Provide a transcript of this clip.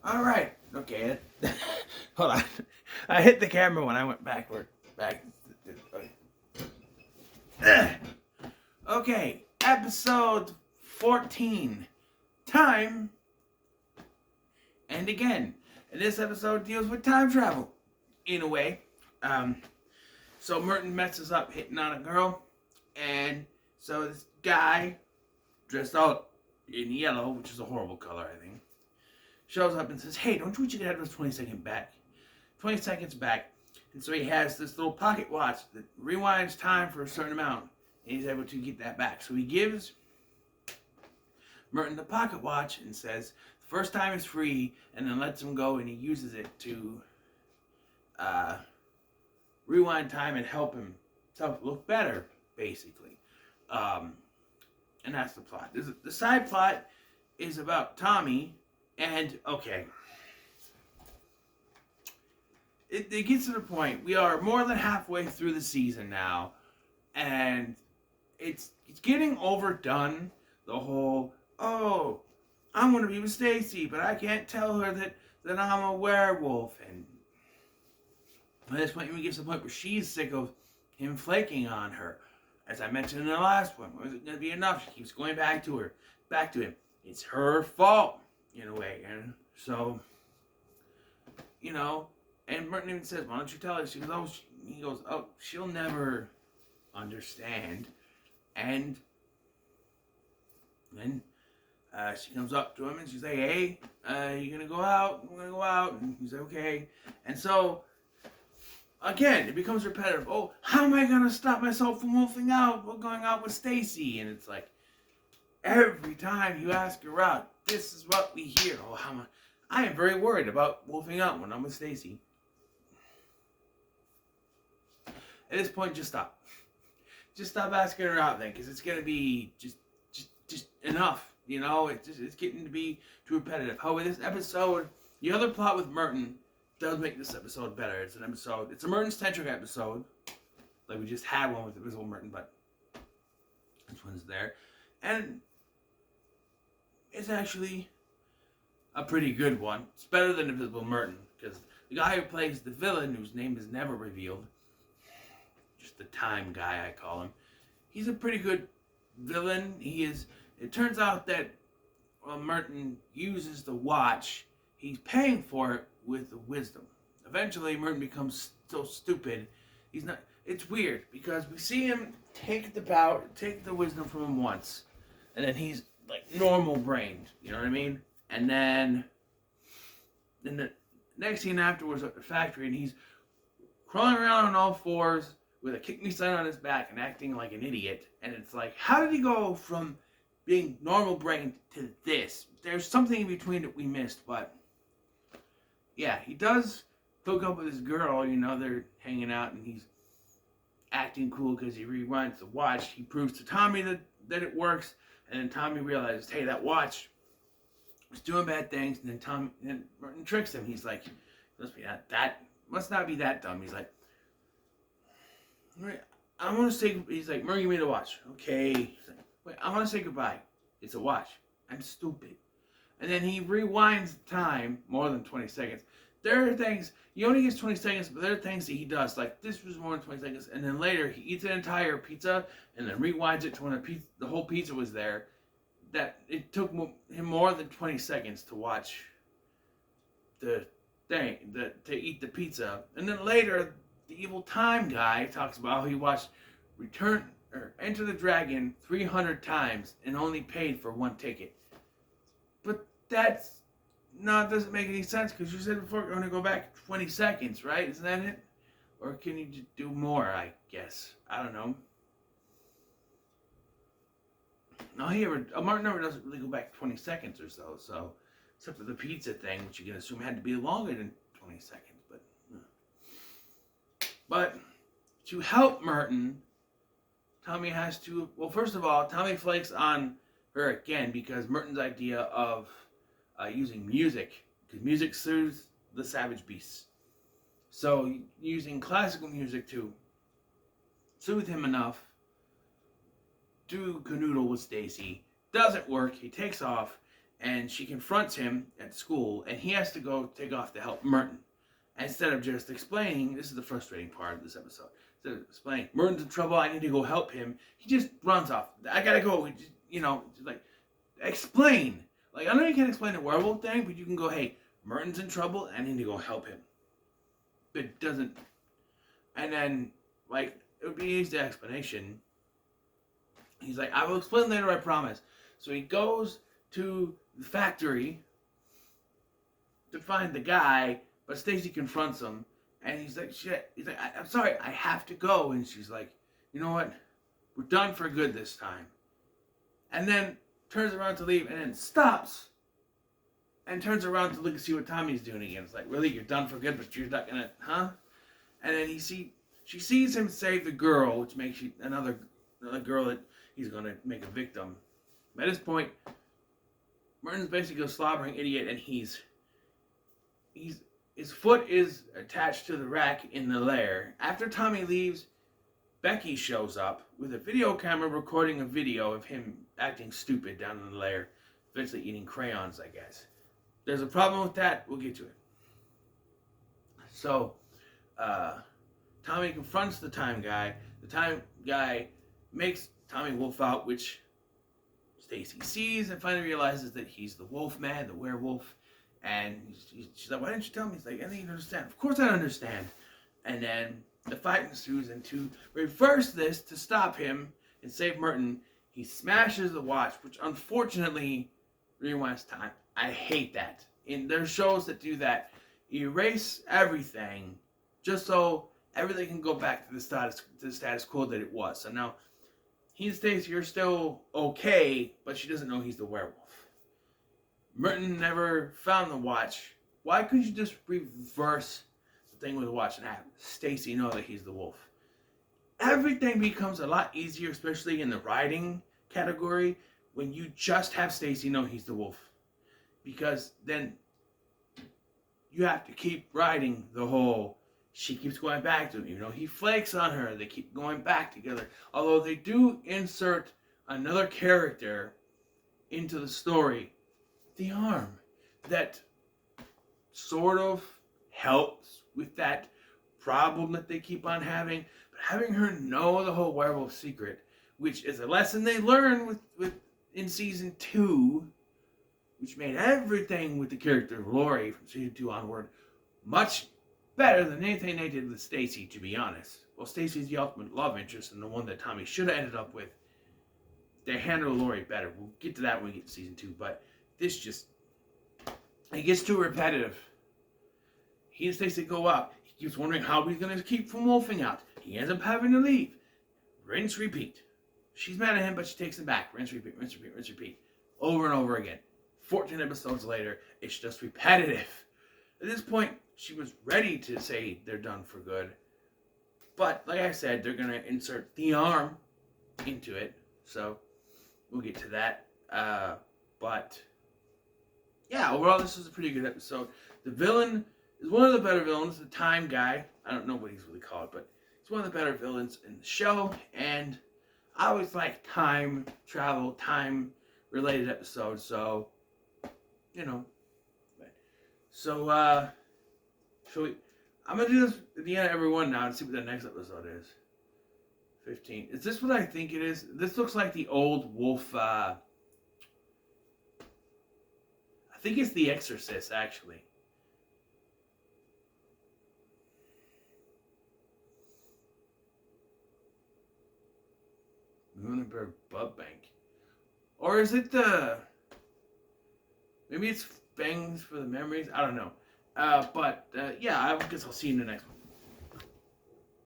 All right. Okay. Hold on. I hit the camera when I went backward. Back. Okay. Episode 14. Time and again. And this episode deals with time travel, in a way. Um, so Merton messes up hitting on a girl, and so this guy dressed out in yellow, which is a horrible color, I think, shows up and says, "Hey, don't you wish you could have this 20-second back? 20 seconds back." And so he has this little pocket watch that rewinds time for a certain amount, and he's able to get that back. So he gives Merton the pocket watch and says, "The first time is free," and then lets him go, and he uses it to uh, rewind time and help himself look better, basically. Um, and that's the plot. The side plot is about Tommy, and okay, it gets to the point. We are more than halfway through the season now, and it's getting overdone. The whole, oh, I want to be with Stacy, but I can't tell her that I'm a werewolf. And at this point, even gets to the point where she's sick of him flaking on her. As I mentioned in the last one, was it going to be enough? She keeps going back to him. It's her fault, in a way. And so, and Merton even says, "Why don't you tell her?" He goes, "Oh, she'll never understand." And then she comes up to him and she's like, "Hey, you gonna go out? I'm gonna go out." And he's like, "Okay." And so again, it becomes repetitive. "Oh, how am I gonna stop myself from wolfing out? We're going out with Stacy." And it's like every time you ask her out, this is what we hear. "Oh, I am very worried about wolfing out when I'm with Stacy." At this point, just stop. Just stop asking her out then, because it's gonna be just enough. It's getting to be too repetitive. However, this episode, the other plot with Merton does make this episode better. It's a Merton-centric episode. Like we just had one with Invisible Merton, but this one's there. And it's actually a pretty good one. It's better than Invisible Merton, because the guy who plays the villain, whose name is never revealed, just the time guy I call him, he's a pretty good villain. It turns out that while Merton uses the watch, he's paying for it with wisdom. Eventually, Merton becomes so stupid. It's weird because we see him take the wisdom from him once, and then he's like normal brained. You know what I mean? And then the next scene afterwards at the factory, and he's crawling around on all fours with a kick me sign on his back and acting like an idiot. And it's like, how did he go from being normal brained to this? There's something in between that we missed, but yeah, he does hook up with this girl. They're hanging out, and he's acting cool because he rewinds the watch. He proves to Tommy that it works, and then Tommy realizes, hey, that watch was doing bad things. And then Merton tricks him. He's like, must not be that dumb. He's like, I want to say, he's like, Merton, give me the watch. Okay. He's like, wait, I want to say goodbye. It's a watch. I'm stupid. And then he rewinds time more than 20 seconds. There are things, he only gets 20 seconds, but there are things that he does, like this was more than 20 seconds, and then later he eats an entire pizza and then rewinds it to when the whole pizza was there. That it took him more than 20 seconds to watch the thing, to eat the pizza. And then later, the evil time guy talks about how he watched Enter the Dragon 300 times and only paid for one ticket. But that doesn't make any sense, because you said before you're going to go back 20 seconds, right? Isn't that it? Or can you just do more, I guess? I don't know. No, Martin never doesn't really go back 20 seconds or so, except for the pizza thing, which you can assume had to be longer than 20 seconds. But to help Merton, Tommy has to, well, first of all, Tommy flakes on her again because Merton's idea of using music, because music soothes the savage beasts. So using classical music to soothe him enough to canoodle with Stacy doesn't work. He takes off, and she confronts him at school, and he has to go take off to help Merton. Instead of just explaining, this is the frustrating part of this episode. Instead of explaining, Merton's in trouble, I need to go help him, he just runs off. I gotta go, just like, explain. Like, I know you can't explain the werewolf thing, but you can go, hey, Merton's in trouble, I need to go help him. But it doesn't. And then, like, it would be an easy explanation. He's like, I will explain later, I promise. So he goes to the factory to find the guy, but Stacy confronts him, and he's like, shit. He's like, I'm sorry, I have to go. And she's like, you know what? We're done for good this time. And then turns around to leave, and then stops. And turns around to look and see what Tommy's doing again. It's like, really, you're done for good, but you're not gonna, huh? And then she sees him save the girl, which makes another girl that he's gonna make a victim. At this point, Merton's basically a slobbering idiot, and his foot is attached to the rack in the lair. After Tommy leaves, Becky shows up with a video camera recording a video of him acting stupid down in the lair, eventually eating crayons, I guess. There's a problem with that. We'll get to it. So, Tommy confronts the time guy. The time guy makes Tommy wolf out, which Stacy sees and finally realizes that he's the wolf man, the werewolf. And she's like, why didn't you tell me? He's like, I didn't understand. Of course I understand. And then the fight ensues, and to reverse this, to stop him and save Merton, he smashes the watch, which unfortunately rewinds time. I hate that. There's shows that do that. Erase everything just so everything can go back to the status quo that it was. So now he and Stacy are still okay, but she doesn't know he's the werewolf. Merton never found the watch. Why couldn't you just reverse the thing with the watch and have Stacy know that he's the wolf? Everything becomes a lot easier, especially in the writing category, when you just have Stacy know he's the wolf. Because then you have to keep writing the whole, she keeps going back to him. He flakes on her. They keep going back together. Although they do insert another character into the story, the arm, that sort of helps with that problem that they keep on having. But having her know the whole werewolf secret, which is a lesson they learn in season 2, which made everything with the character of Lori from season 2 onward much better than anything they did with Stacy, to be honest. Well, Stacy's the ultimate love interest and the one that Tommy should have ended up with. They handle Lori better. We'll get to that when we get to season 2, but this just, it gets too repetitive. He and Stacy go out. He keeps wondering how he's going to keep from wolfing out. He ends up having to leave. Rinse, repeat. She's mad at him, but she takes him back. Rinse, repeat, rinse, repeat, rinse, repeat. Over and over again. 14 episodes later, it's just repetitive. At this point, she was ready to say they're done for good. But, like I said, they're going to insert the arm into it. So, we'll get to that. But, yeah, overall, this was a pretty good episode. The villain is one of the better villains, the time guy. I don't know what he's really called, but he's one of the better villains in the show. And I always like time travel, time-related episodes. So, So, I'm going to do this at the end of every one now and see what the next episode is. 15. Is this what I think it is? This looks like the old wolf, I think it's The Exorcist, actually. Lunenburg Blood Bank. Or is it maybe it's Fangs for the Memories? I don't know. Yeah, I guess I'll see you in the next one.